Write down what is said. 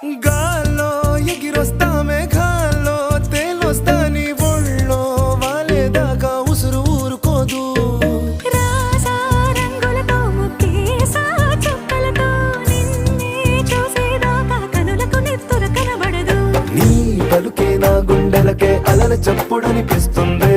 గాల్లో ఎగిరొస్తామే గాల్లో తేలొస్తా నీ ఒళ్ళో వాలేదాకా ఉసురు ఊరుకోదు. రాసా రంగులతో ముక్కేసా చుక్కలతో నిన్నే చూసేదాకా కనులకు నెత్తురు కనబడదు. నీ పలుకే నా గుండెలకే అలల చప్పుడనిపిస్తుంది.